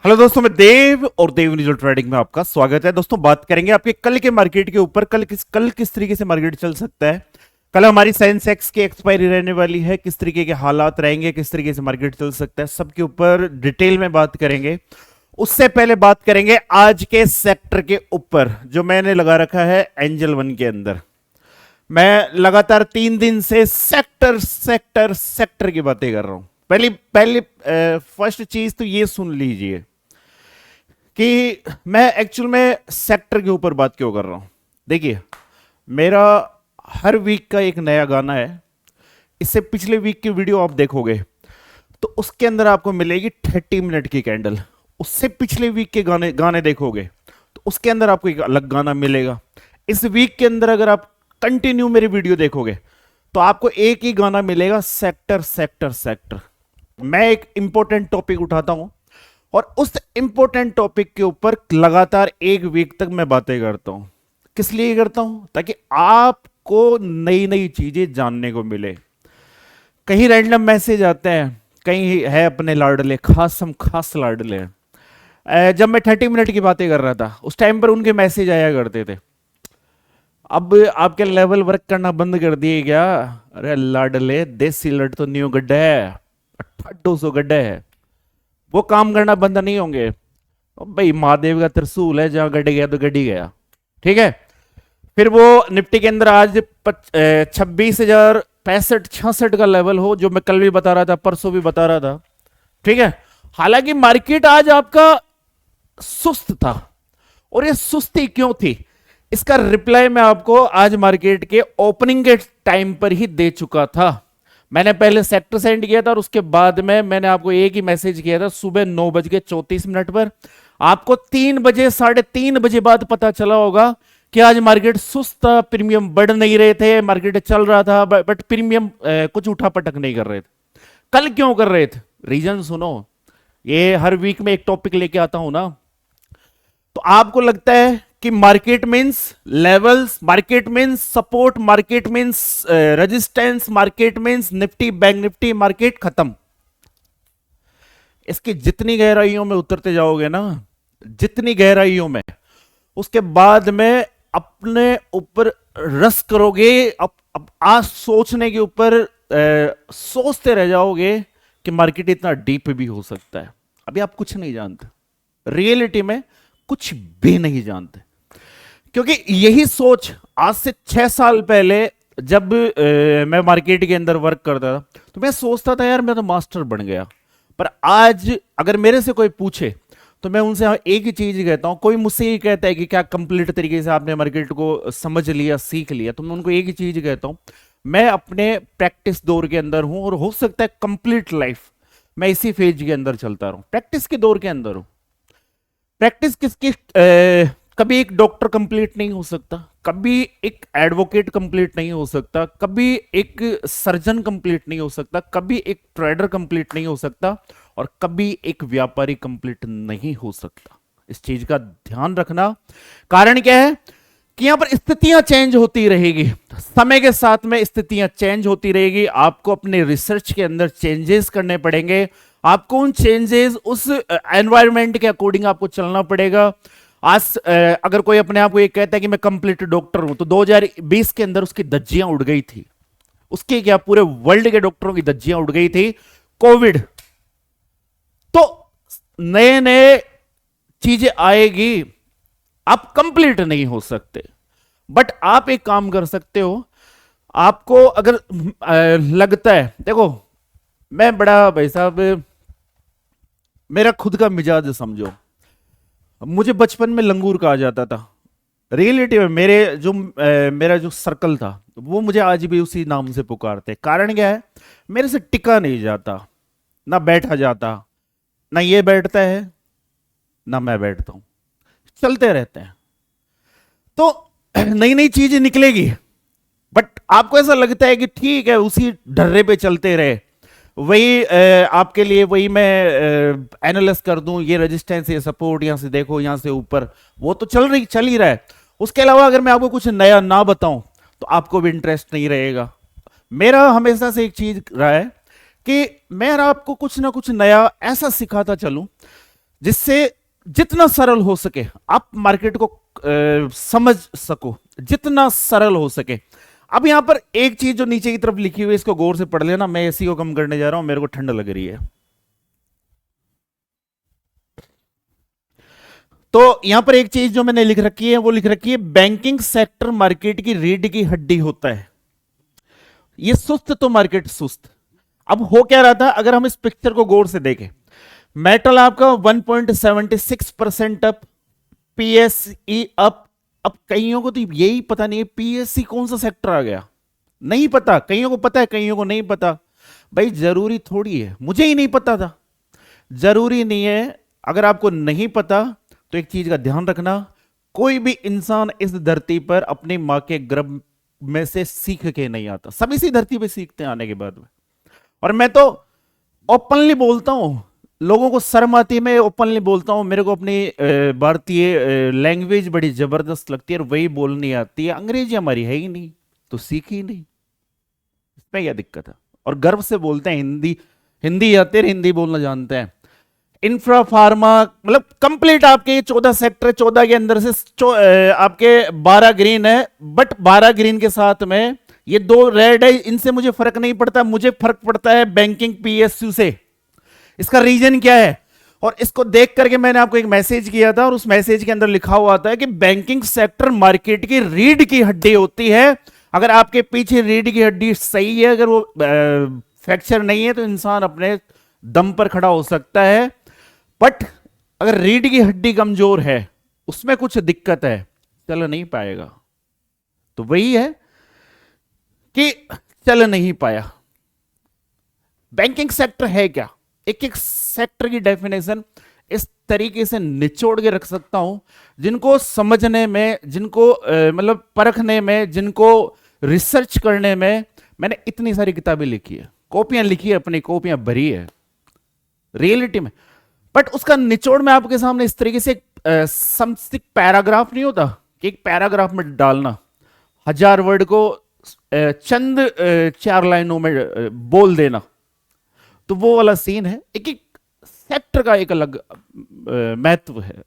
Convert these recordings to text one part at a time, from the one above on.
Hello दोस्तों, मैं देव और देव इंडिविजुअल ट्रेडिंग में आपका स्वागत है। दोस्तों, बात करेंगे आपके कल के मार्केट के ऊपर। कल किस तरीके से मार्केट चल सकता है। कल हमारी सेंसेक्स की एक्सपायरी रहने वाली है, किस तरीके के हालात रहेंगे, किस तरीके से मार्केट चल सकता है, सबके ऊपर डिटेल में बात करेंगे। उससे पहले बात करेंगे आज के सेक्टर के ऊपर जो मैंने लगा रखा है एंजल वन के अंदर। मैं लगातार 3 दिन से सेक्टर सेक्टर सेक्टर की बातें कर रहा हूं। पहली पहली फर्स्ट चीज तो ये सुन लीजिए कि मैं एक्चुअल में सेक्टर के ऊपर बात क्यों कर रहा हूं। देखिए, मेरा हर वीक का एक नया गाना है। इससे पिछले वीक की वीडियो आप देखोगे तो उसके अंदर आपको मिलेगी 30 मिनट की कैंडल। उससे पिछले वीक के गाने गाने देखोगे तो उसके अंदर आपको एक अलग गाना मिलेगा। इस वीक के अंदर अगर आप कंटिन्यू मेरी वीडियो देखोगे तो आपको एक ही गाना मिलेगा, सेक्टर सेक्टर सेक्टर। मैं एक इंपॉर्टेंट टॉपिक उठाता हूं और उस इंपॉर्टेंट टॉपिक के ऊपर लगातार एक वीक तक मैं बातें करता हूं। किस लिए करता हूं? ताकि आपको नई नई चीजें जानने को मिले। कहीं रैंडम मैसेज आते हैं, कहीं है अपने लाडले, खास हम खास लाडले हैं। जब मैं 30 मिनट की बातें कर रहा था उस टाइम पर उनके मैसेज आया करते थे। अब आपके लेवल वर्क करना बंद कर दिए क्या? अरे लाडले, देसी लड़ तो न्यू गड्ढा है, 200 गड्ढा है, वो काम करना बंद नहीं होंगे। भाई महादेव का त्रिशूल है, जहां गड्ढ गया तो गड्ढ ही गया। ठीक है। फिर वो निफ्टी के अंदर आज 26,065-66 का लेवल हो, जो मैं कल भी बता रहा था, परसों भी बता रहा था। ठीक है। हालांकि मार्केट आज आपका सुस्त था, और ये सुस्ती क्यों थी इसका रिप्लाई मैं आपको आज मार्केट के ओपनिंग के टाइम पर ही दे चुका था। मैंने पहले सेक्टर सेंड किया था और उसके बाद में मैंने आपको एक ही मैसेज किया था सुबह 9:34 पर। आपको 3 बजे 3:30 बजे बाद पता चला होगा कि आज मार्केट सुस्त था, प्रीमियम बढ़ नहीं रहे थे, मार्केट चल रहा था बट प्रीमियम कुछ उठा पटक नहीं कर रहे थे। कल क्यों कर रहे थे? रीजन सुनो। ये हर वीक में एक टॉपिक लेके आता हूं ना, तो आपको लगता है कि market means levels, market means support, market means resistance, market means Nifty bank Nifty, market खत्म। इसकी जितनी गहराइयों में उतरते जाओगे ना, जितनी गहराइयों में, उसके बाद में अपने ऊपर रस करोगे। अब आज सोचने के ऊपर सोचते रह जाओगे कि मार्केट इतना डीप भी हो सकता है। अभी आप कुछ नहीं जानते, रियलिटी में कुछ भी नहीं जानते। क्योंकि यही सोच आज से 6 साल पहले जब मैं मार्केट के अंदर वर्क करता था तो मैं सोचता था यार मैं तो मास्टर बन गया। पर आज अगर मेरे से कोई पूछे तो मैं उनसे एक ही चीज कहता हूं। कोई मुझसे ये कहता है कि क्या कंप्लीट तरीके से आपने मार्केट को समझ लिया, सीख लिया, तो मैं उनको एक ही चीज कहता हूं, मैं अपने प्रैक्टिस दौर के अंदर हूं और हो सकता है कंप्लीट लाइफ मैं इसी फेज के अंदर चलता रहूं, प्रैक्टिस के दौर के अंदर हूं। प्रैक्टिस किसकी? कभी एक डॉक्टर कंप्लीट नहीं हो सकता, कभी एक एडवोकेट कंप्लीट नहीं हो सकता, कभी एक सर्जन कंप्लीट नहीं हो सकता, कभी एक ट्रेडर कंप्लीट नहीं हो सकता, और कभी एक व्यापारी कंप्लीट नहीं हो सकता। इस चीज का ध्यान रखना। कारण क्या है कि यहां पर स्थितियां चेंज होती रहेगी, समय के साथ में स्थितियां चेंज होती रहेगी। आपको अपने रिसर्च के अंदर चेंजेस करने पड़ेंगे। आपको उन चेंजेस, उस एनवायरनमेंट के अकॉर्डिंग आपको चलना पड़ेगा। आज अगर कोई अपने आप को ये कहता है कि मैं कंप्लीट डॉक्टर हूं, तो 2020 के अंदर उसकी धज्जियां उड़ गई थी। उसके क्या, पूरे वर्ल्ड के डॉक्टरों की धज्जियां उड़ गई थी। कोविड, तो नए नए चीजें आएगी। आप कंप्लीट नहीं हो सकते, बट आप एक काम कर सकते हो। आपको अगर लगता है, देखो मैं बड़ा, भाई साहब, मेरा खुद का मिजाज समझो, मुझे बचपन में लंगूर कहा जाता था। रियलिटी में मेरा जो सर्कल था वो मुझे आज भी उसी नाम से पुकारते। कारण क्या है? मेरे से टिका नहीं जाता, ना बैठा जाता, ना ये बैठता है ना मैं बैठता हूं, चलते रहते हैं। तो नई नई चीजें निकलेगी, बट आपको ऐसा लगता है कि ठीक है उसी ढर्रे पे चलते रहे, वही आपके लिए वही मैं एनालिस कर दूं, ये रेजिस्टेंस, ये सपोर्ट, यहां से देखो, यहां से ऊपर, वो तो चल ही रहा है। उसके अलावा अगर मैं आपको कुछ नया ना बताऊं तो आपको भी इंटरेस्ट नहीं रहेगा। मेरा हमेशा से एक चीज रहा है कि मैं आपको कुछ ना कुछ नया ऐसा सिखाता चलूं जिससे जितना सरल हो सके आप मार्केट को समझ सको, जितना सरल हो सके। अब यहां पर एक चीज जो नीचे की तरफ लिखी हुई है, इसको गौर से पढ़ लेना। मैं एसी को कम करने जा रहा हूं, मेरे को ठंड लग रही है। तो यहां पर एक चीज जो मैंने लिख रखी है, वो लिख रखी है बैंकिंग सेक्टर मार्केट की रीढ़ की हड्डी होता है। ये सुस्त तो मार्केट सुस्त। अब हो क्या रहा था, अगर हम इस पिक्चर को गौर से देखें, मेटल आपका 1.76% अप, पीएसई अप। अब कईयों को तो यही पता नहीं है पीएससी कौन सा सेक्टर आ गया, नहीं पता। कईयों को पता है, कईयों को नहीं पता। भाई जरूरी थोड़ी है, मुझे ही नहीं पता था, जरूरी नहीं है। अगर आपको नहीं पता तो एक चीज का ध्यान रखना, कोई भी इंसान इस धरती पर अपनी मां के गर्भ में से सीख के नहीं आता, सब इसी धरती पे सीखते हैं आने के बाद में। और मैं तो ओपनली बोलता हूं, लोगों को शर्म आती है, मैं ओपनली बोलता हूं, मेरे को अपनी भारतीय लैंग्वेज बड़ी जबरदस्त लगती है और वही बोलनी आती है। अंग्रेजी हमारी है ही नहीं तो सीखी ही नहीं, इसमें क्या दिक्कत है। और गर्व से बोलते हैं हिंदी, हिंदी आते हैं, हिंदी बोलना जानते हैं। इंफ्रा फार्मा मतलब कंप्लीट आपके ये 14 सेक्टर, 14 के अंदर से आपके 12 ग्रीन है, बट 12 ग्रीन के साथ में ये 2 रेड है, इनसे मुझे फर्क नहीं पड़ता। मुझे फर्क पड़ता है बैंकिंग पीएसयू से। इसका रीजन क्या है, और इसको देख करके मैंने आपको एक मैसेज किया था, और उस मैसेज के अंदर लिखा हुआ था कि बैंकिंग सेक्टर मार्केट की रीढ़ की हड्डी होती है। अगर आपके पीछे रीढ़ की हड्डी सही है, अगर वो फ्रैक्चर नहीं है, तो इंसान अपने दम पर खड़ा हो सकता है। बट अगर रीढ़ की हड्डी कमजोर है, उसमें कुछ दिक्कत है, चल नहीं पाएगा। तो वही है कि चल नहीं पाया। बैंकिंग सेक्टर है क्या, एक एक सेक्टर की डेफिनेशन इस तरीके से निचोड़ के रख सकता हूं, जिनको समझने में, जिनको मतलब परखने में, जिनको रिसर्च करने में मैंने इतनी सारी किताबें लिखी है, कॉपियां लिखी है, अपनी कॉपियां भरी है रियलिटी में। बट उसका निचोड़ में आपके सामने इस तरीके से समथिंग पैराग्राफ नहीं होता कि एक पैराग्राफ में डालना, 1000 वर्ड को चंद 4 लाइनों में बोल देना, तो वो वाला सीन है। एक एक सेक्टर का एक अलग महत्व है,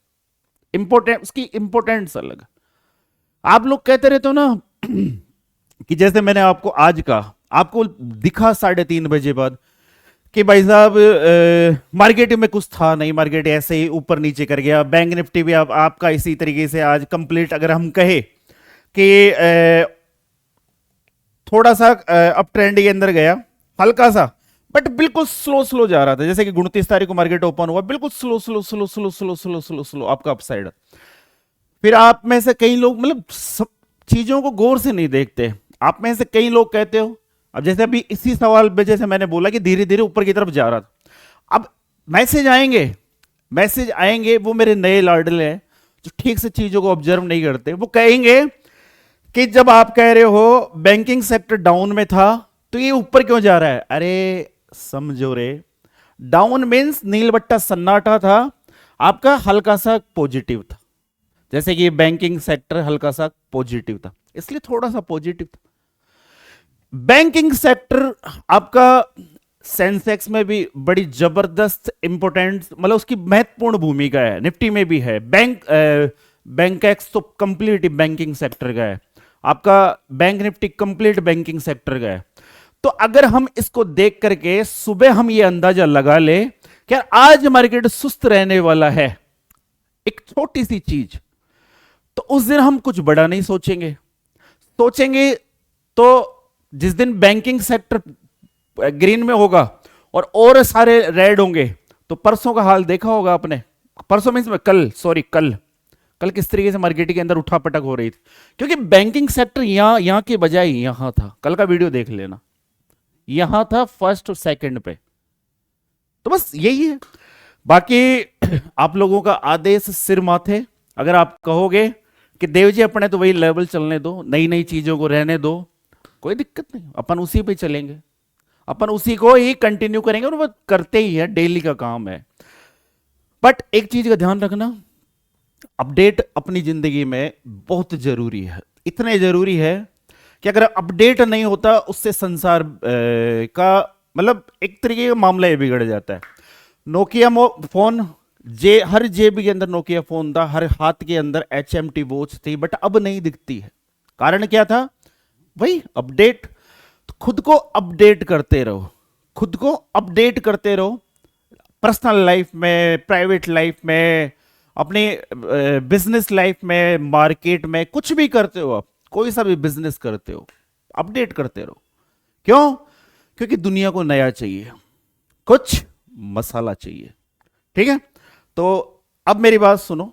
इंपोर्टेंट, उसकी इंपोर्टेंस अलग। आप लोग कहते रहते हो ना कि जैसे मैंने आपको आज कहा, आपको दिखा 3:30 बजे बाद कि भाई साहब मार्केट में कुछ था नहीं, मार्केट ऐसे ही ऊपर नीचे कर गया। बैंक निफ्टी भी आपका इसी तरीके से आज कंप्लीट, अगर हम कहे कि थोड़ा सा अप ट्रेंड के अंदर गया, हल्का सा, बट बिल्कुल स्लो स्लो जा रहा था। जैसे कि 29 तारीख को मार्केट ओपन हुआ, बिल्कुल slow slow slow slow slow slow slow slow आपका अपसाइड। फिर आप में से कई लोग मतलब सब चीजों को गौर से नहीं देखते। आप में से कई लोग कहते हो, अब जैसे अभी इसी सवाल पे जैसे मैंने बोला कि धीरे धीरे ऊपर की तरफ जा रहा था, अब मैसेज आएंगे, मैसेज आएंगे, वो मेरे नए लाडले हैं जो ठीक से चीजों को ऑब्जर्व नहीं करते। वो कहेंगे कि जब आप कह रहे हो बैंकिंग सेक्टर डाउन में था, तो ये ऊपर क्यों जा रहा है। अरे समझो रे, डाउन मीन्स नीलबट्टा सन्नाटा था, आपका हल्का सा पॉजिटिव था। जैसे कि बैंकिंग सेक्टर हल्का सा पॉजिटिव था, इसलिए थोड़ा सा पॉजिटिव था। बैंकिंग सेक्टर आपका सेंसेक्स में भी बड़ी जबरदस्त इंपोर्टेंट, मतलब उसकी महत्वपूर्ण भूमिका है। निफ्टी में भी है। बैंकेक्स तो कंप्लीट बैंकिंग सेक्टर का है, आपका bank Nifty complete banking sector का है। तो अगर हम इसको देख करके सुबह हम ये अंदाजा लगा ले कि आज मार्केट सुस्त रहने वाला है, एक छोटी सी चीज, तो उस दिन हम कुछ बड़ा नहीं सोचेंगे। सोचेंगे तो जिस दिन बैंकिंग सेक्टर ग्रीन में होगा और सारे रेड होंगे, तो परसों का हाल देखा होगा आपने। परसों मींस कल, सॉरी कल किस तरीके से मार्केट के अंदर उठापटक हो रही थी, क्योंकि बैंकिंग सेक्टर यहां के बजाय यहां था। कल का वीडियो देख लेना, यहां था फर्स्ट और सेकंड पे। तो बस यही है। बाकी आप लोगों का आदेश सिर माथे। अगर आप कहोगे कि देव जी अपने तो वही लेवल चलने दो, नई नई चीजों को रहने दो, कोई दिक्कत नहीं, अपन उसी पे चलेंगे, अपन उसी को ही कंटिन्यू करेंगे, और वो करते ही है, डेली का काम है। बट एक चीज का ध्यान रखना, अपडेट अपनी जिंदगी में बहुत जरूरी है। इतने जरूरी है कि अगर अपडेट नहीं होता, उससे संसार का मतलब एक तरीके का मामला ये बिगड़ जाता है। नोकिया फोन हर जेब के अंदर नोकिया फोन था, हर हाथ के अंदर HMT वॉच थी, बट अब नहीं दिखती है। कारण क्या था? वही अपडेट। तो खुद को अपडेट करते रहो, खुद को अपडेट करते रहो, पर्सनल लाइफ में, प्राइवेट लाइफ में, अपनी बिजनेस लाइफ में, मार्केट में, कुछ भी करते हो आप, कोई सा भी बिजनेस करते हो, अपडेट करते रहो। क्यों? क्योंकि दुनिया को नया चाहिए, कुछ मसाला चाहिए। ठीक है? तो अब मेरी बात सुनो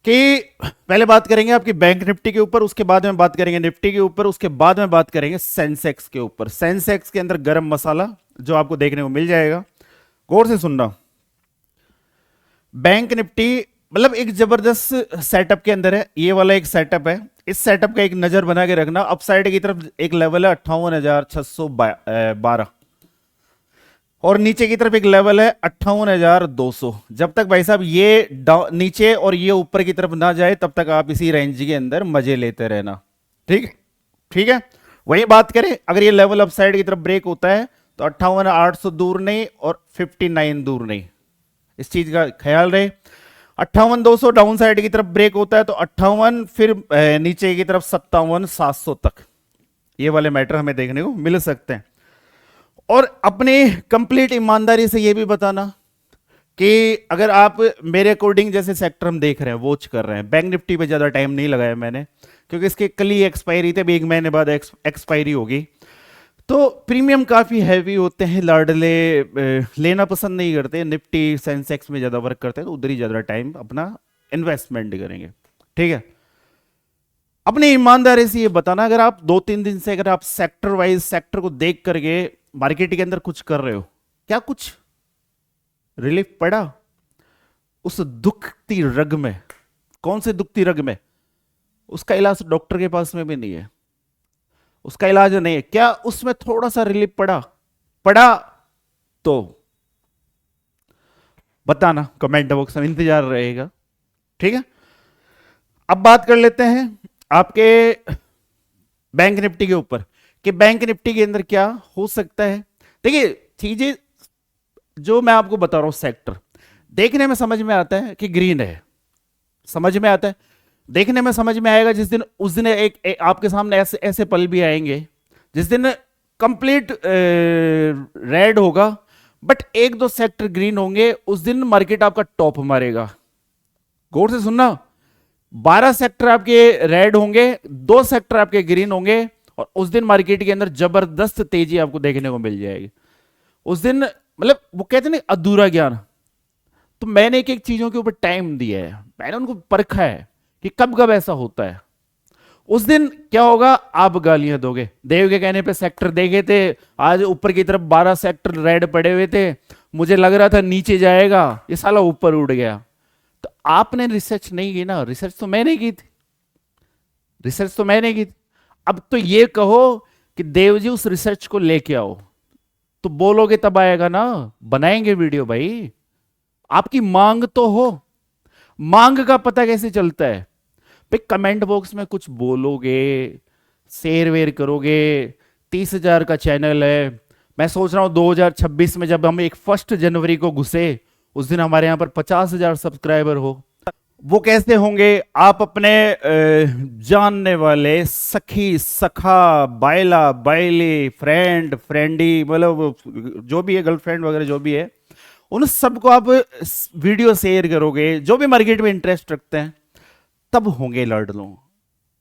कि पहले बात करेंगे आपकी बैंक निफ्टी के ऊपर, उसके बाद में बात करेंगे निफ्टी के ऊपर, उसके बाद में बात करेंगे सेंसेक्स के ऊपर। सेंसेक्स के अंदर गरम मसाला जो आपको देखने को मिल जाएगा, गौर से सुनना। बैंक निफ्टी मतलब एक जबरदस्त सेटअप के अंदर है, ये वाला एक सेटअप है। इस सेटअप का एक नजर बना के रखना। अपसाइड की तरफ एक लेवल है 58,612 और नीचे की तरफ एक लेवल है 58,200। जब तक भाई साहब ये नीचे और ये ऊपर की तरफ ना जाए तब तक आप इसी रेंज के अंदर मजे लेते रहना। ठीक, ठीक है? वही बात करें, अगर ये लेवल अपसाइड की तरफ ब्रेक होता है तो 58,800 दूर नहीं और 59 दूर नहीं, इस चीज का ख्याल रहे। 58,200 डाउन साइड की तरफ ब्रेक होता है तो 58, फिर नीचे की तरफ 57,700 तक, ये वाले मैटर हमें देखने को मिल सकते हैं। और अपनी कंप्लीट ईमानदारी से ये भी बताना कि अगर आप मेरे अकॉर्डिंग जैसे सेक्टर हम देख रहे हैं, वॉच कर रहे हैं, बैंक निफ्टी पे ज़्यादा टाइम नहीं लगाया मैंने, क्योंकि इसके कल ही एक्सपायरी थे, एक महीने बाद एक्सपायरी होगी। तो प्रीमियम काफ़ी हैवी होते हैं, लाडले लेना पसंद नहीं करते, निफ्टी सेंसेक्स में ज़्यादा वर्क करते हैं, तो उधर ही ज़्यादा टाइम अपना इन्वेस्टमेंट करेंगे। ठीक है? अपनी ईमानदारी से ये बताना, अगर आप 2-3 दिन से अगर आप सेक्टर वाइज सेक्टर को देख करके मार्केट के अंदर कुछ कर रहे हो, क्या कुछ रिलीफ पड़ा उस दुखती रग में? कौन से दुखती रग में? उसका इलाज डॉक्टर के पास में भी नहीं है, उसका इलाज नहीं है। क्या उसमें थोड़ा सा रिलीफ पड़ा तो बताना, कमेंट बॉक्स में इंतजार रहेगा। ठीक है? अब बात कर लेते हैं आपके बैंक निफ्टी के ऊपर कि बैंक निफ्टी के अंदर क्या हो सकता है। देखिए चीजें जो मैं आपको बता रहा हूं, सेक्टर देखने में समझ में आता है कि ग्रीन है, समझ में आता है, देखने में समझ में आएगा। जिस दिन उस दिन एक आपके सामने ऐसे ऐसे पल भी आएंगे जिस दिन कंप्लीट रेड होगा, बट 1-2 सेक्टर ग्रीन होंगे, उस दिन मार्केट आपका टॉप मारेगा। गौर से सुनना, 12 सेक्टर आपके रेड होंगे, 2 सेक्टर आपके ग्रीन होंगे, और उस दिन मार्केट के अंदर जबरदस्त तेजी आपको देखने को मिल जाएगी। उस दिन मतलब वो कहते हैं अधूरा ज्ञान, तो मैंने एक एक चीजों के ऊपर टाइम दिया है, मैंने उनको परखा है कि कब कब ऐसा होता है। उस दिन क्या होगा, आप गालियां दोगे। देव के कहने पे सेक्टर देखे थे, आज ऊपर की तरफ 12 सेक्टर रेड पड़े हुए थे, मुझे लग रहा था नीचे जाएगा, ये साला ऊपर उड़ गया। तो आपने रिसर्च नहीं की ना, रिसर्च तो मैंने की थी, रिसर्च तो मैंने की थी। अब तो ये कहो कि देव जी उस रिसर्च को लेके आओ, तो बोलोगे तब आएगा ना, बनाएंगे वीडियो भाई। आपकी मांग तो हो, मांग का पता कैसे चलता है भाई? कमेंट बॉक्स में कुछ बोलोगे, शेयर वेयर करोगे। 30,000 का चैनल है, मैं सोच रहा हूं 2026 में जब हम 1 जनवरी को घुसे, उस दिन हमारे यहां पर 50,000 सब्सक्राइबर हो। वो कैसे होंगे? आप अपने जानने वाले सखी, सखा, बायला, बायली, फ्रेंड, फ्रेंडी, मतलब जो भी है, गर्लफ्रेंड वगैरह जो भी है, उन सबको आप वीडियो शेयर करोगे, जो भी मार्केट में इंटरेस्ट रखते हैं, तब होंगे लड़लों,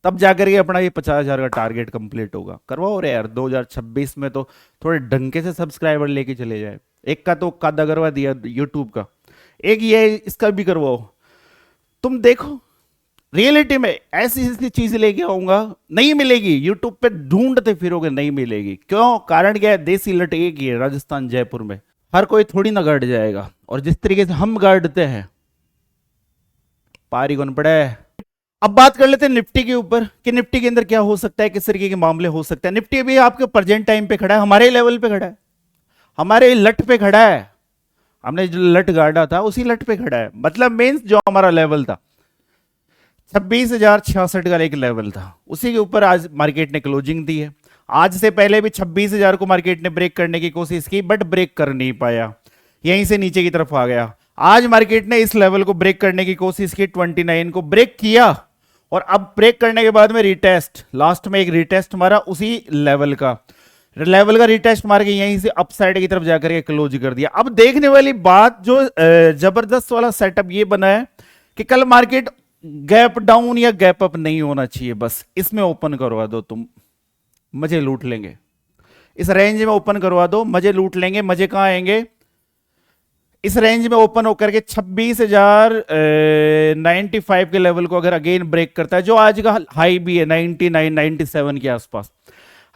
तब जाकर के अपना ये 50,000 का टारगेट कंप्लीट होगा। करवाओ रे यार, 2026 में तो थोड़े ढंग से सब्सक्राइबर लेके चले जाए। एक का तो कद करवा दिया यूट्यूब का, एक ये इसका भी करवाओ। तुम देखो रियलिटी में ऐसी ऐसी चीज लेके आऊंगा, नहीं मिलेगी, यूट्यूब पे ढूंढते फिरोगे, नहीं मिलेगी। क्यों? कारण क्या है? देसी लट एक ही है राजस्थान जयपुर में, हर कोई थोड़ी ना गाड़ जाएगा, और जिस तरीके से हम गाड़ते हैं पारी कौन पड़ा है। अब बात कर लेते हैं निफ्टी के ऊपर कि निफ्टी के अंदर क्या हो सकता है, किस तरीके के मामले हो सकते हैं। निफ्टी भी आपके प्रेजेंट टाइम पे खड़ा है, हमारे लेवल पे खड़ा है, हमारे लट पे खड़ा है, हमने जो लट गाड़ा था उसी लट पे खड़ा है। मतलब मीन्स जो हमारा लेवल था 26,066 का एक लेवल था, उसी के ऊपर आज मार्केट ने क्लोजिंग दी है। आज से पहले भी 26,000 को मार्केट ने ब्रेक करने की कोशिश की, बट ब्रेक कर नहीं पाया, यहीं से नीचे की तरफ आ गया। आज मार्केट ने इस लेवल को ब्रेक करने की कोशिश की, 29 को ब्रेक किया, और अब ब्रेक करने के बाद में रिटेस्ट, लास्ट में एक रिटेस्ट मारा उसी लेवल का रिटेस्ट मार के यहीं से अपसाइड की तरफ जाकर के क्लोज कर दिया। अब देखने वाली बात जो जबरदस्त वाला सेटअप ये बना है कि कल मार्केट गैप डाउन या गैप अप नहीं होना चाहिए, बस इसमें ओपन करवा दो, तुम मजे लूट लेंगे। इस रेंज में ओपन करवा दो, मजे लूट लेंगे। मजे कहां आएंगे? इस रेंज में ओपन होकर के 26,095 के लेवल को अगर अगेन ब्रेक करता है, जो आज का हाई भी है 99 97 के आसपास,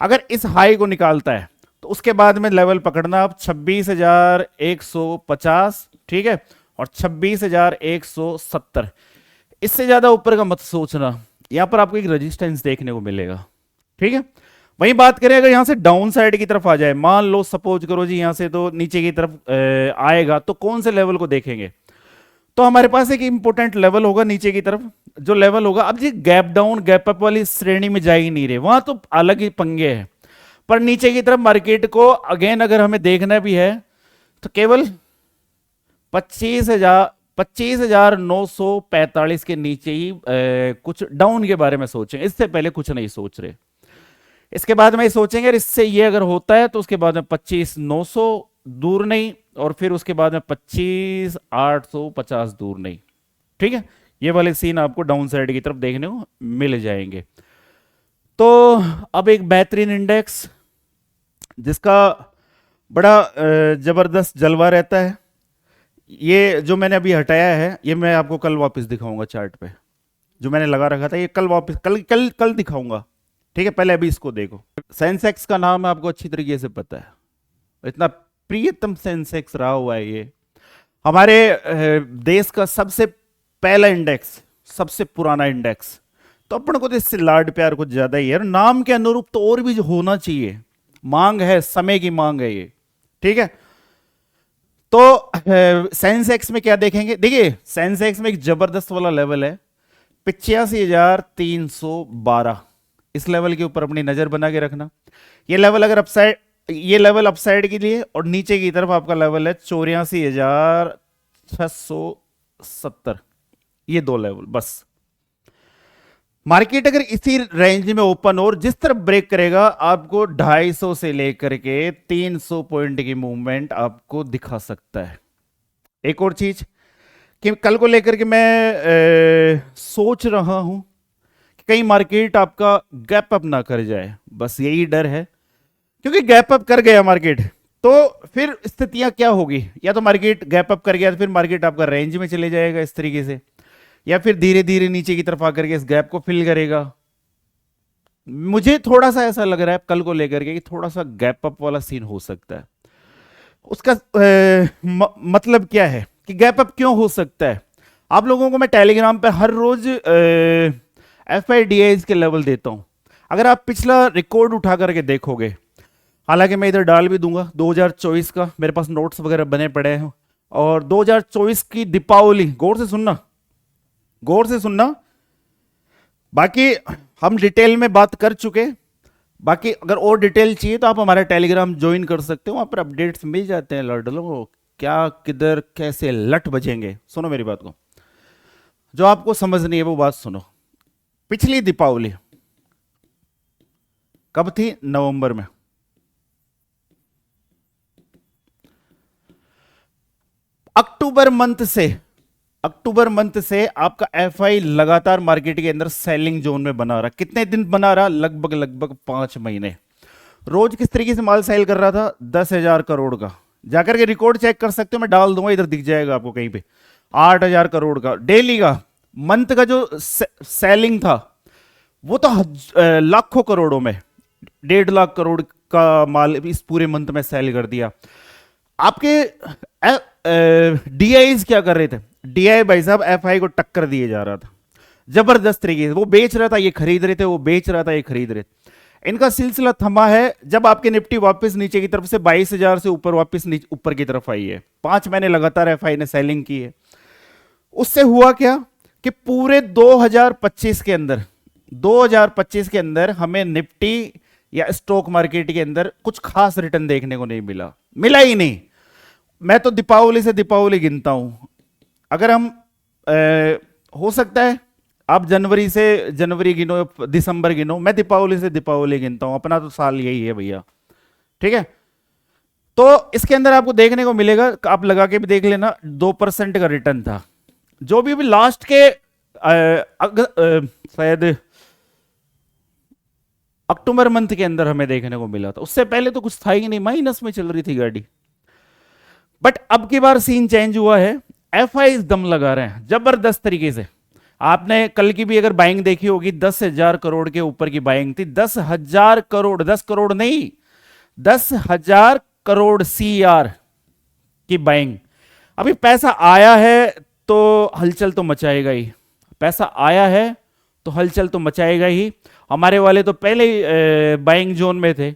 अगर इस हाई को निकालता है तो उसके बाद में लेवल पकड़ना आप 26,150, ठीक है, और 26,170, इससे ज्यादा ऊपर का मत सोचना। यहां पर आपको एक रेजिस्टेंस देखने को मिलेगा, ठीक है। वही बात करें अगर यहां से डाउन साइड की तरफ आ जाए, मान लो सपोज करो जी यहां से तो नीचे की तरफ आएगा, तो कौन से लेवल को देखेंगे? तो हमारे पास एक इंपॉर्टेंट लेवल होगा नीचे की तरफ, जो लेवल होगा, अब जी गैप डाउन गैप अप वाली श्रेणी में जा ही नहीं रहे, वहां तो अलग ही पंगे हैं। पर नीचे की तरफ मार्केट को अगेन अगर हमें देखना भी है तो केवल 25,945 के नीचे ही कुछ डाउन के बारे में सोचें, इससे पहले कुछ नहीं सोच रहे। इसके बाद में सोचेंगे इससे ये अगर होता है तो उसके बाद में 25,900 दूर नहीं, और फिर उसके बाद में 25,850 दूर नहीं, ठीक है। ये वाले सीन आपको डाउन साइड की तरफ देखने को मिल जाएंगे। तो अब एक बेहतरीन इंडेक्स जिसका बड़ा जबरदस्त जलवा रहता है, ये जो मैंने अभी हटाया है, ये मैं आपको कल वापस दिखाऊंगा चार्ट पे। जो मैंने लगा रखा था ये कल वापस कल दिखाऊंगा, ठीक है। पहले अभी इसको देखो। सेंसेक्स का नाम आपको अच्छी तरीके से पता है, इतना प्रियतम सेंसेक्स रहा हुआ है ये हमारे देश का सबसे पहला इंडेक्स, सबसे पुराना इंडेक्स। तो अपन को तो इससे लाड प्यार कुछ ज्यादा ही है, और नाम के अनुरूप तो और भी होना चाहिए, मांग है, समय की मांग है ये, ठीक है। तो सेंसेक्स में क्या देखेंगे? देखिए सेंसेक्स में एक जबरदस्त वाला लेवल है 85,312, इस लेवल के ऊपर अपनी नजर बना के रखना। ये लेवल अगर अपसाइड, ये लेवल अपसाइड के लिए, और नीचे की तरफ आपका लेवल है 84,670, ये दो लेवल बस। मार्केट अगर इसी रेंज में ओपन हो और जिस तरफ ब्रेक करेगा, आपको 250 से लेकर के 300 पॉइंट की मूवमेंट आपको दिखा सकता है। एक और चीज कि कल को लेकर के मैं सोच रहा हूं कि कहीं मार्केट आपका गैप अप ना कर जाए, बस यही डर है। क्योंकि गैप अप कर गया मार्केट तो फिर स्थितियां क्या होगी? या तो मार्केट गैप अप कर गया तो फिर मार्केट आपका रेंज में चले जाएगा इस तरीके से, या फिर धीरे धीरे नीचे की तरफ आकर के इस गैप को फिल करेगा। मुझे थोड़ा सा ऐसा लग रहा है कल को लेकर के कि थोड़ा सा गैप अप वाला सीन हो सकता है। उसका मतलब क्या है कि गैप अप क्यों हो सकता है? आप लोगों को मैं टेलीग्राम पे हर रोज FIDIs के लेवल देता हूं। अगर आप पिछला रिकॉर्ड उठा करके देखोगे, हालांकि मैं इधर डाल भी दूंगा 2024 का, मेरे पास नोट्स वगैरह बने पड़े हैं, और 2024 की दीपावली, गौर से सुनना, गौर से सुनना। बाकी हम डिटेल में बात कर चुके, बाकी अगर और डिटेल चाहिए तो आप हमारा टेलीग्राम ज्वाइन कर सकते हो, वहां पर अपडेट्स मिल जाते हैं। लड़लों क्या किधर कैसे लट बजेंगे। सुनो मेरी बात को, जो आपको समझनी है वो बात सुनो। पिछली दीपावली कब थी? नवंबर में। अक्टूबर मंथ से आपका FI लगातार मार्केट के अंदर सेलिंग जोन में बना रहा। कितने दिन बना रहा? लगभग 5 महीने। रोज किस तरीके से माल सेल कर रहा था? 10,000 करोड़ का। जाकर के रिकॉर्ड चेक कर सकते हो, मैं डाल दूंगा, इधर दिख जाएगा आपको कहीं पे। 8,000 करोड़ का डेली का। मंथ का जो सेलिंग था वो तो लाखों करोड़ों में, 1.5 लाख करोड़ का माल इस पूरे मंथ में सेल कर दिया। आपके DIs क्या कर रहे थे? DI भाई साहब FI को टक्कर दिए जा रहा था जबरदस्त तरीके से। वो बेच रहा था, ये खरीद रहे थे, वो बेच रहा था, ये खरीद रहे थे। इनका सिलसिला थमा है जब आपके निफ्टी वापस नीचे की तरफ से 22,000 से ऊपर वापस ऊपर की तरफ आई है। 5 महीने लगातार FI ने सेलिंग की है। उससे हुआ क्या कि पूरे 2025 के अंदर हमें निफ्टी या स्टॉक मार्केट के अंदर कुछ खास रिटर्न देखने को नहीं मिला ही नहीं। मैं तो दीपावली से दीपावली गिनता हूं, अगर हम हो सकता है आप जनवरी से जनवरी गिनो, दिसंबर गिनो, मैं दीपावली से दीपावली गिनता हूं, अपना तो साल यही है भैया, ठीक है। तो इसके अंदर आपको देखने को मिलेगा, आप लगा के भी देख लेना, 2% का रिटर्न था। जो भी लास्ट के शायद अक्टूबर मंथ के अंदर हमें देखने को मिला था, उससे पहले तो कुछ था ही नहीं, माइनस में चल रही थी गाड़ी। बट अब की बार सीन चेंज हुआ है, एफआई दम लगा रहे हैं जबरदस्त तरीके से। आपने कल की भी अगर बाइंग देखी होगी, 10,000 करोड़ के ऊपर की बाइंग थी, 10,000 करोड़, 10 करोड़ नहीं, 10,000 करोड़ सीआर की बाइंग। अभी पैसा आया है तो हलचल तो मचाएगा ही, पैसा आया है तो हलचल तो मचाएगा ही। हमारे वाले तो पहले ही बाइंग जोन में थे,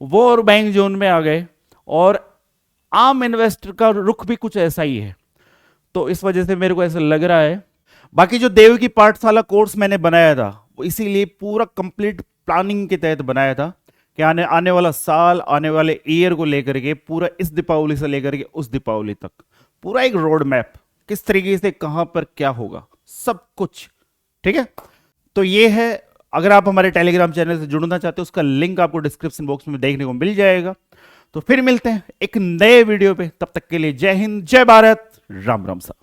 वो और बाइंग जोन में आ गए, और आम इन्वेस्टर का रुख भी कुछ ऐसा ही है। तो इस वजह से मेरे को ऐसा लग रहा है। बाकी जो देव की पाठशाला कोर्स मैंने बनाया था, वो इसीलिए पूरा कंप्लीट प्लानिंग के तहत बनाया था कि आने आने वाला साल, आने वाले ईयर को लेकर के, पूरा इस दीपावली से लेकर के उस दीपावली तक पूरा एक रोड मैप, किस तरीके से कहां पर क्या होगा, सब कुछ, ठीक है। तो ये है, अगर आप हमारे टेलीग्राम चैनल से जुड़ना चाहते हो, उसका लिंक आपको डिस्क्रिप्शन बॉक्स में देखने को मिल जाएगा। तो फिर मिलते हैं एक नए वीडियो पे, तब तक के लिए जय हिंद, जय भारत, राम राम सा।